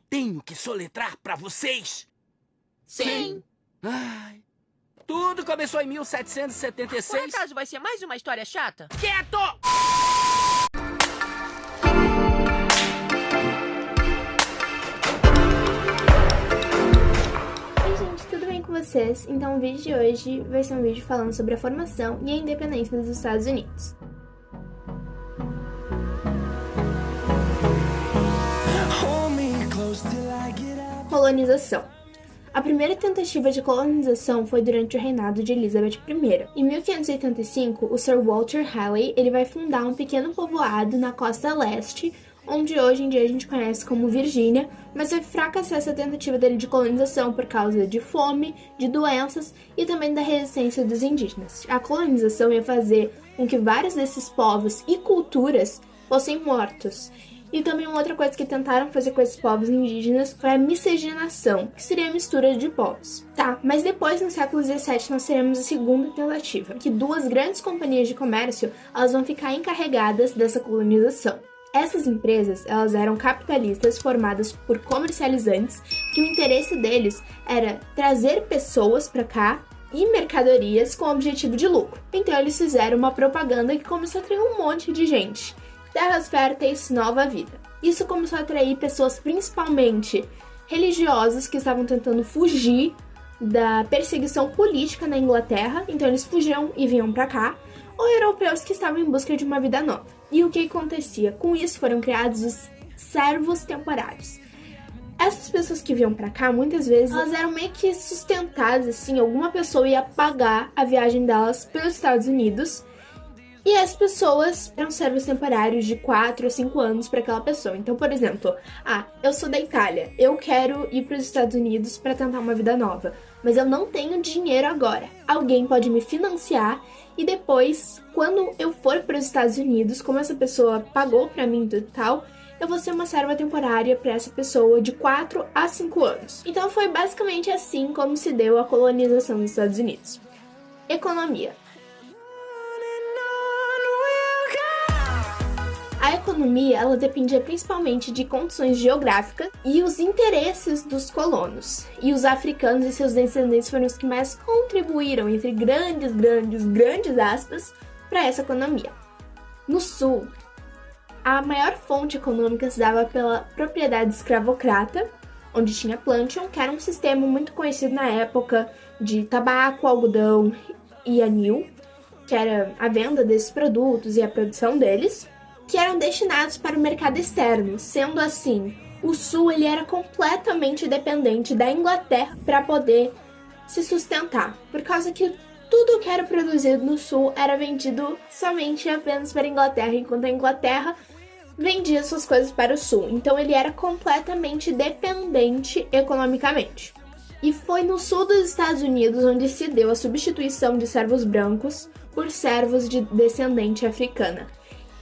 tenho que soletrar pra vocês? Sim. Ai. Tudo começou em 1776. Por acaso vai ser mais uma história chata? Quieto! Oi gente, tudo bem com vocês? Então o vídeo de hoje vai ser um vídeo falando sobre a formação e a independência dos Estados Unidos. Colonização. A primeira tentativa de colonização foi durante o reinado de Elizabeth I. Em 1585, o Sir Walter Raleigh ele vai fundar um pequeno povoado na costa leste, onde hoje em dia a gente conhece como Virgínia, mas vai fracassar essa tentativa dele de colonização por causa de fome, de doenças e também da resistência dos indígenas. A colonização ia fazer com que vários desses povos e culturas fossem mortos. E também uma outra coisa que tentaram fazer com esses povos indígenas foi a miscigenação, que seria a mistura de povos. Tá, mas depois, no século XVII, nós teremos a segunda tentativa, que duas grandes companhias de comércio elas vão ficar encarregadas dessa colonização. Essas empresas, elas eram capitalistas formadas por comercializantes, que o interesse deles era trazer pessoas para cá e mercadorias com o objetivo de lucro. Então eles fizeram uma propaganda que começou a atrair um monte de gente. Terras férteis, nova vida. Isso começou a atrair pessoas principalmente religiosas que estavam tentando fugir da perseguição política na Inglaterra, então eles fugiam e vinham para cá, ou europeus que estavam em busca de uma vida nova. E o que acontecia? Com isso foram criados os servos temporários. Essas pessoas que vinham pra cá, muitas vezes, elas eram meio que sustentadas, assim, alguma pessoa ia pagar a viagem delas pelos Estados Unidos, e as pessoas eram servos temporários de 4 a 5 anos para aquela pessoa. Então, por exemplo, eu sou da Itália, eu quero ir para os Estados Unidos para tentar uma vida nova, mas eu não tenho dinheiro agora. Alguém pode me financiar e depois, quando eu for para os Estados Unidos, como essa pessoa pagou para mim e tal, eu vou ser uma serva temporária para essa pessoa de 4 a 5 anos. Então foi basicamente assim como se deu a colonização dos Estados Unidos. Economia. A economia, ela dependia principalmente de condições geográficas e os interesses dos colonos. E os africanos e seus descendentes foram os que mais contribuíram, entre grandes aspas, para essa economia. No sul, a maior fonte econômica se dava pela propriedade escravocrata, onde tinha plantation, que era um sistema muito conhecido na época de tabaco, algodão e anil, que era a venda desses produtos e a produção deles, que eram destinados para o mercado externo. Sendo assim, o sul ele era completamente dependente da Inglaterra para poder se sustentar, por causa que tudo que era produzido no sul era vendido somente e apenas para a Inglaterra, enquanto a Inglaterra vendia suas coisas para o sul. Então ele era completamente dependente economicamente. E foi no sul dos Estados Unidos onde se deu a substituição de servos brancos por servos de descendente africana.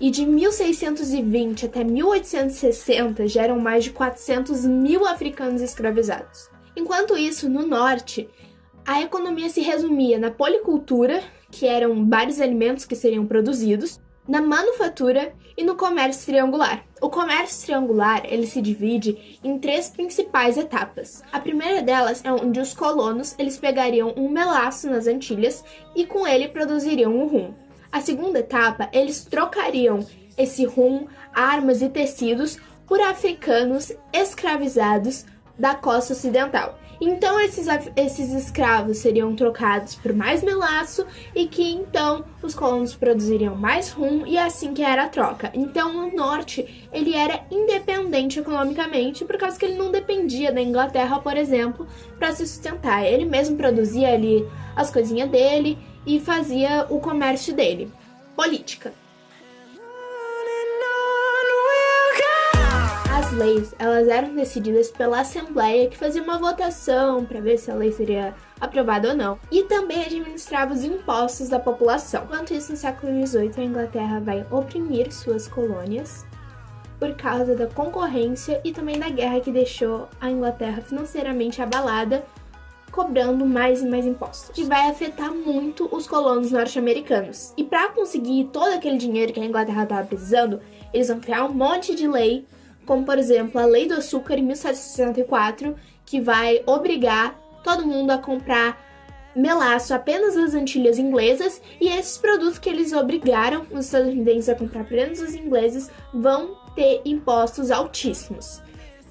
E de 1620 até 1860 já eram mais de 400 mil africanos escravizados. Enquanto isso, no norte, a economia se resumia na policultura, que eram vários alimentos que seriam produzidos, na manufatura e no comércio triangular. O comércio triangular ele se divide em 3 principais etapas. A primeira delas é onde os colonos eles pegariam um melaço nas Antilhas e com ele produziriam o rum. A segunda etapa, eles trocariam esse rum, armas e tecidos por africanos escravizados da costa ocidental. Então esses escravos seriam trocados por mais melaço e que então os colonos produziriam mais rum e assim que era a troca. Então o norte ele era independente economicamente por causa que ele não dependia da Inglaterra, por exemplo, para se sustentar. Ele mesmo produzia ali as coisinhas dele e fazia o comércio dele. Política. As leis, elas eram decididas pela Assembleia, que fazia uma votação para ver se a lei seria aprovada ou não, e também administrava os impostos da população. Enquanto isso, no século XVIII, a Inglaterra vai oprimir suas colônias por causa da concorrência e também da guerra que deixou a Inglaterra financeiramente abalada, cobrando mais e mais impostos, que vai afetar muito os colonos norte-americanos. E para conseguir todo aquele dinheiro que a Inglaterra estava precisando, eles vão criar um monte de lei como por exemplo a Lei do Açúcar em 1764, que vai obrigar todo mundo a comprar melaço apenas nas Antilhas inglesas, e esses produtos que eles obrigaram os estadunidenses a comprar apenas os ingleses vão ter impostos altíssimos.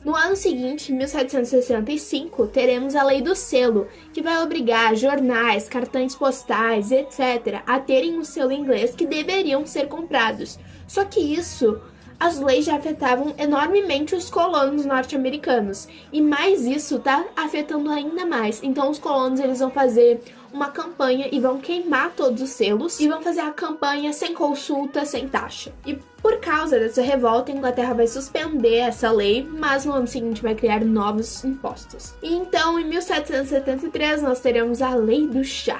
No ano seguinte, em 1765, teremos a Lei do Selo, que vai obrigar jornais, cartões postais, etc., a terem um selo inglês que deveriam ser comprados. Só que isso, as leis já afetavam enormemente os colonos norte-americanos. E mais isso está afetando ainda mais. Então os colonos eles vão fazer uma campanha e vão queimar todos os selos. E vão fazer a campanha sem consulta, sem taxa. E por causa dessa revolta, a Inglaterra vai suspender essa lei, mas no ano seguinte vai criar novos impostos. E então, em 1773, nós teremos a Lei do Chá.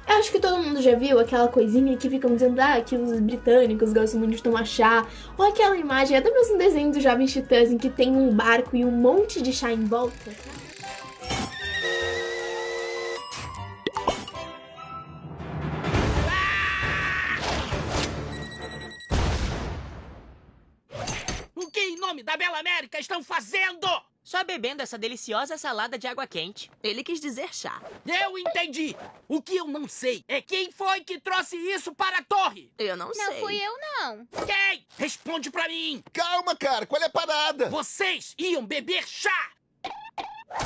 Eu acho que todo mundo já viu aquela coisinha que ficam dizendo que os britânicos gostam muito de tomar chá. Ou aquela imagem, até mesmo um desenho do Jovens Titãs em que tem um barco e um monte de chá em volta. O que em nome da Bela América estão fazendo? Só bebendo essa deliciosa salada de água quente. Ele quis dizer chá. Eu entendi. O que eu não sei é quem foi que trouxe isso para a torre. Eu não sei. Não fui eu, não. Quem? Responde pra mim. Calma, cara, qual é a parada? Vocês iam beber chá.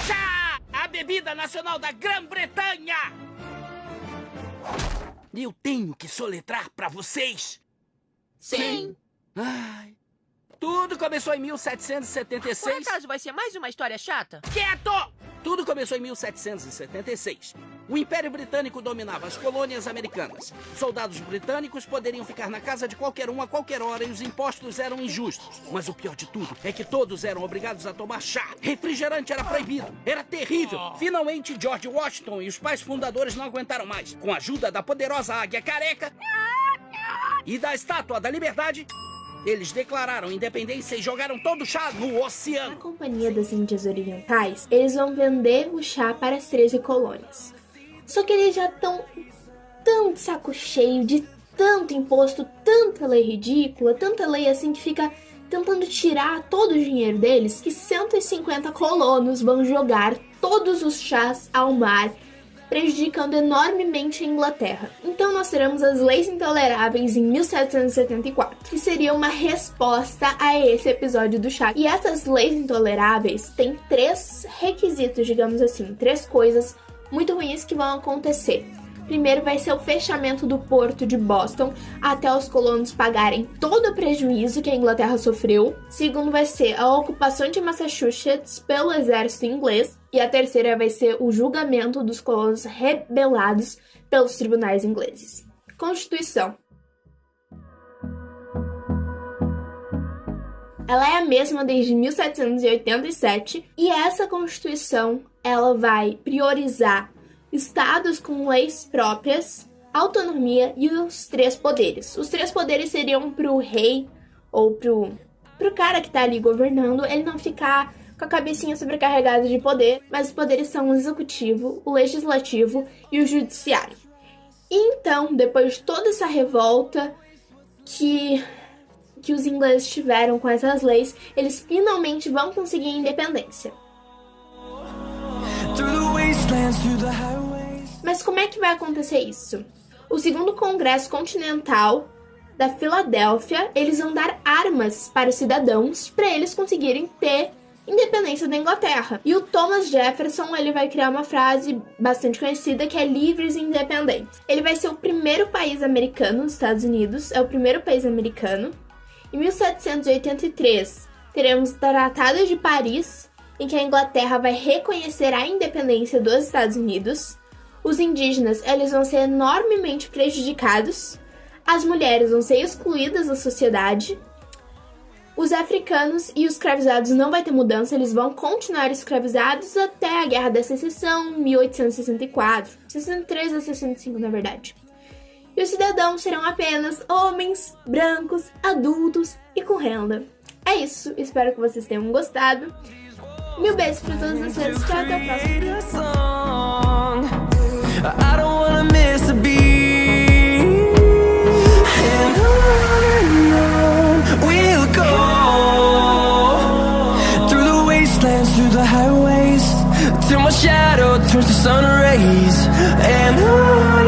Chá! A bebida nacional da Grã-Bretanha. Eu tenho que soletrar pra vocês. Sim. Ai. Tudo começou em Por 1776. acaso vai ser mais uma história chata? Quieto! Tudo começou em 1776. O Império Britânico dominava as colônias americanas. Soldados britânicos poderiam ficar na casa de qualquer um a qualquer hora e os impostos eram injustos. Mas o pior de tudo é que todos eram obrigados a tomar chá. Refrigerante era proibido. Era terrível. Finalmente, George Washington e os pais fundadores não aguentaram mais. Com a ajuda da poderosa águia careca e da Estátua da Liberdade, eles declararam independência e jogaram todo o chá no Na oceano. Companhia das Índias Orientais, eles vão vender o chá para as 13 colônias. Só que eles já estão tão de saco cheio de tanto imposto, tanta lei ridícula, tanta lei assim que fica tentando tirar todo o dinheiro deles, que 150 colonos vão jogar todos os chás ao mar, prejudicando enormemente a Inglaterra. Então nós teremos as leis intoleráveis em 1774, que seria uma resposta a esse episódio do chá. E essas leis intoleráveis têm 3 requisitos, digamos assim, 3 coisas muito ruins que vão acontecer. Primeiro vai ser o fechamento do porto de Boston até os colonos pagarem todo o prejuízo que a Inglaterra sofreu. Segundo vai ser a ocupação de Massachusetts pelo exército inglês. E a terceira vai ser o julgamento dos colonos rebelados pelos tribunais ingleses. Constituição. Ela é a mesma desde 1787 e essa Constituição ela vai priorizar estados com leis próprias, autonomia e os 3 poderes. Os 3 poderes seriam pro rei ou pro cara que tá ali governando, ele não ficar com a cabecinha sobrecarregada de poder, mas os poderes são o executivo, o legislativo e o judiciário. E então, depois de toda essa revolta que os ingleses tiveram com essas leis, eles finalmente vão conseguir a independência. Mas como é que vai acontecer isso? O segundo Congresso Continental da Filadélfia, eles vão dar armas para os cidadãos para eles conseguirem ter independência da Inglaterra. E o Thomas Jefferson, ele vai criar uma frase bastante conhecida que é livres e independentes. Ele vai ser o primeiro país americano, os Estados Unidos, é o primeiro país americano. Em 1783, teremos o Tratado de Paris, em que a Inglaterra vai reconhecer a independência dos Estados Unidos. Os indígenas, eles vão ser enormemente prejudicados. As mulheres vão ser excluídas da sociedade. Os africanos e os escravizados não vai ter mudança, eles vão continuar escravizados até a Guerra da Secessão, 1864. 63 a 65, na verdade. E os cidadãos serão apenas homens, brancos, adultos e com renda. É isso, espero que vocês tenham gostado. Mil beijos para todas as vezes, tchau, até o próximo. I don't wanna miss a beat. And on we'll go. through the highways till my shadow turns to sun rays. And on